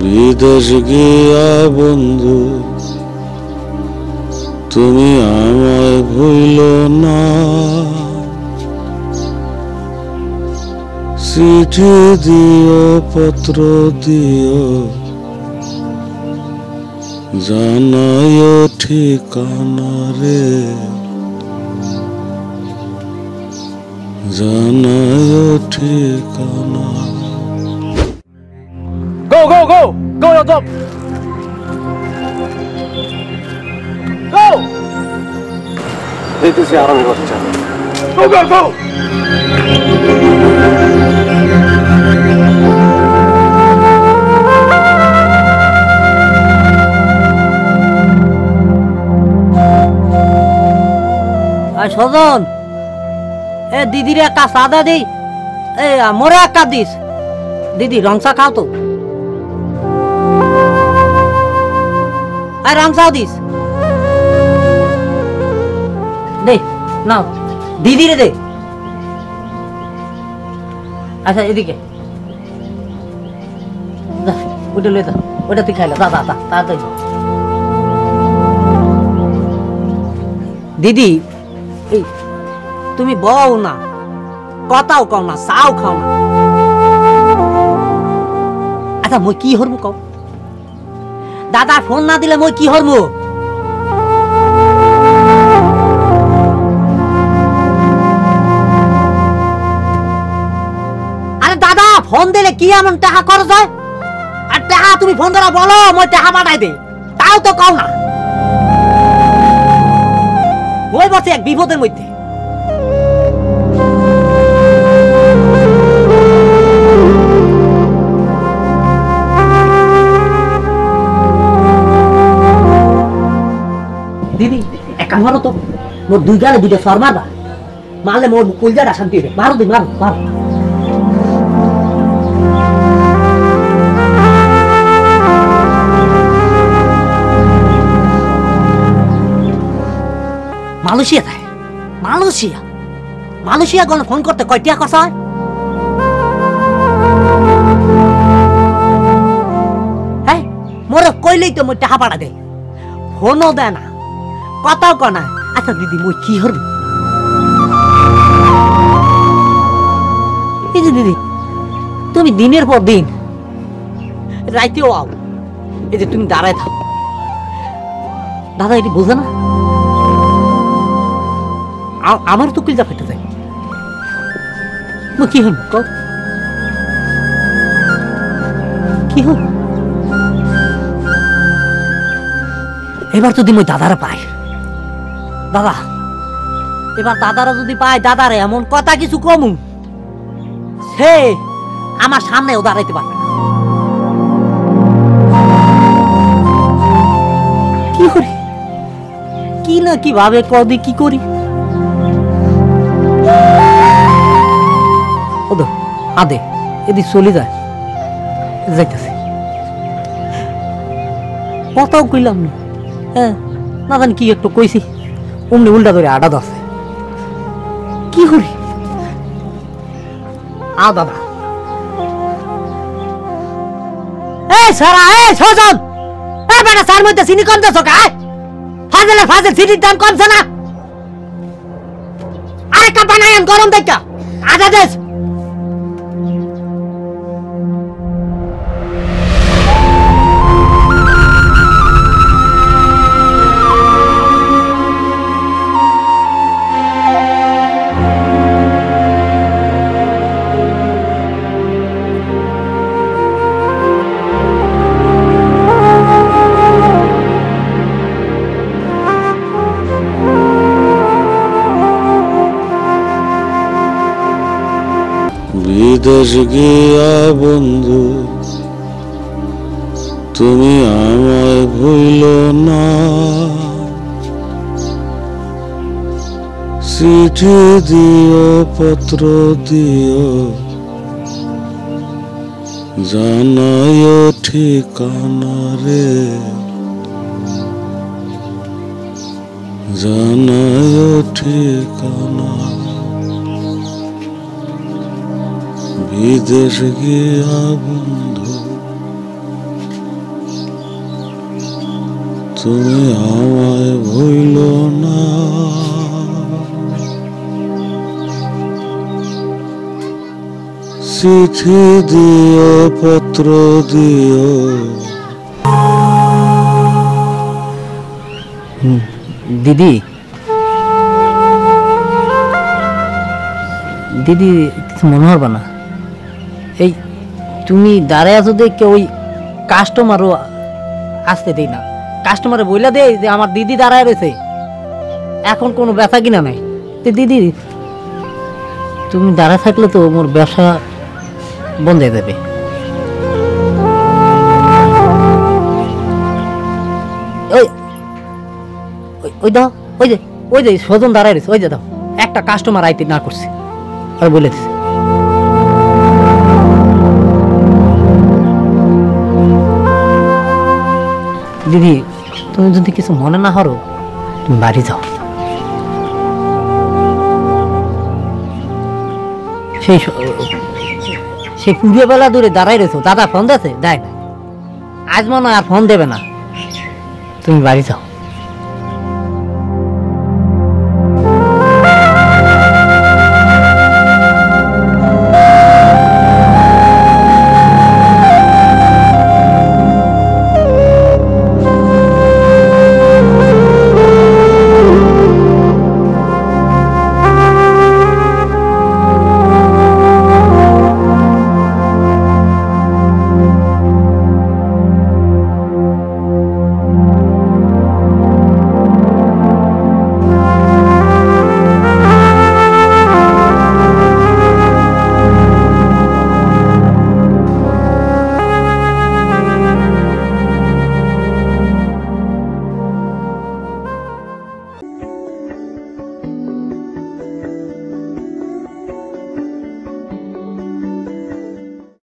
বিদেশ গিয়া বন্ধু তুমি আমায় ভুইল না, চিঠি দিও পত্র দিও জানায়ো ঠিকানা রে, জানায়ো ঠিকানা। Go, go, go! Go, your top! Go! দিতেছি আরামে বাচ্চা। Go, go, go! সজন এ দিদির একটা সাদা দিই, এ মোরে একটা দিস। দিদি রংসা খাও তো, আর রংসাও দিস দে, নাও দিদি রে দে। আচ্ছা এদিকে ওটা লয়ে যা, ওটা তুই খাইলা, দা দা দা তাড়াতাড়ি। দিদি এই তুমি বও না, কথাও কও না, চাও খাও না। আচ্ছা মই কি হরমু কও? দাদা ফোন না দিলে মই কি হরমু? আরে দাদা ফোন দিলে কি এমন টাকা খরচ হয়? আর টাকা তুমি ফোন ধরা বলো মই টাকা পাঠাই দে, তাও তো কও না। ওই বসে এক বিপদের মধ্যে। দিদি একা মারো তো, মোর দুই গালে দুইটা সর মারবা, মারলে মোর কলজাটা শান্তি হবে। মারো দি, মারো মারো। মালয়েশিয়া থাকে, মালয়েশিয়া মালয়েশিয়া গেলে ফোন করতে কয়টিয়া কথা হয়? হ্যাঁ মোর কইলেই তো মই টাকা পাঠা দেয়, ফোনও দেয় না, কথাও কয় না। আচ্ছা দিদি মই কি হরব? এই যে দিদি তুমি দিনের পর দিন রাইতেও আও, এই যে তুমি দাঁড়ায় থাকো, দাদা এটি বোঝে না? আমার তো কিলজা ফেটে যায়, কি হল কি হল? এবার যদি মই দাদারা পাই, দাদা এবার দাদারা যদি পাই, দাদারে এমন কথা কিছু কমু সে আমার সামনেও দাঁড়াইতে পারবে না। কি করি কি না কিভাবে কদি কি করি? আদে এদিক চলে যায়, যাইতেছে, কথাও কইলাম না। হ্যাঁ না জানি কি একটু কইছি, অমনি উল্টা ধরে আডা আছে। কি করি? আ দাদা এই সারা এই ছজন এই বেটা সার মধ্যে চিনি কম দেছো কা? ফাজলে ফাজল চিনির দাম কমছে না? আরে কাপ বানায় গরম দেখা আদা দেশ। বিদেশ গিয়া বন্ধু তুমি আমায় ভুইল না, চিঠি দিও পত্র দিও জানায়ো ঠিকানা রে, জানায়ো ঠিকানা। বিদেশ গিয়া বন্ধু তুমি আমায় ভুইল না। চিঠি দিও পত্র দিও, দিদি দিদি কিছু মনে হবে না। এই তুমি দাঁড়ায় আছো দেখে ওই কাস্টমারও আসতে দেই না। কাস্টমারে বইলা দেয় যে আমার দিদি দাঁড়ায় রয়েছে, এখন কোনো ব্যথা কিনা নাই। তো দিদি তুমি দাঁড়ায় থাকলে তো মোর ব্যবসা বন্ধ হয়ে যাবে। ওই ওই দাও, ওই যে স্বজন দাঁড়ায় রয়েছে, ওই যে দাও, একটা কাস্টমার আইতে না করছে আর বলে দিছে। দিদি তুমি যদি কিছু মনে না করো, তুমি বাড়ি যাও। সেই পুরো বেলা দূরে দাঁড়াই রয়েছো, দাদা ফোন দিয়েছে, দেয় না, আজ মনে হয় আর ফোন দেবে না, তুমি বাড়ি যাও।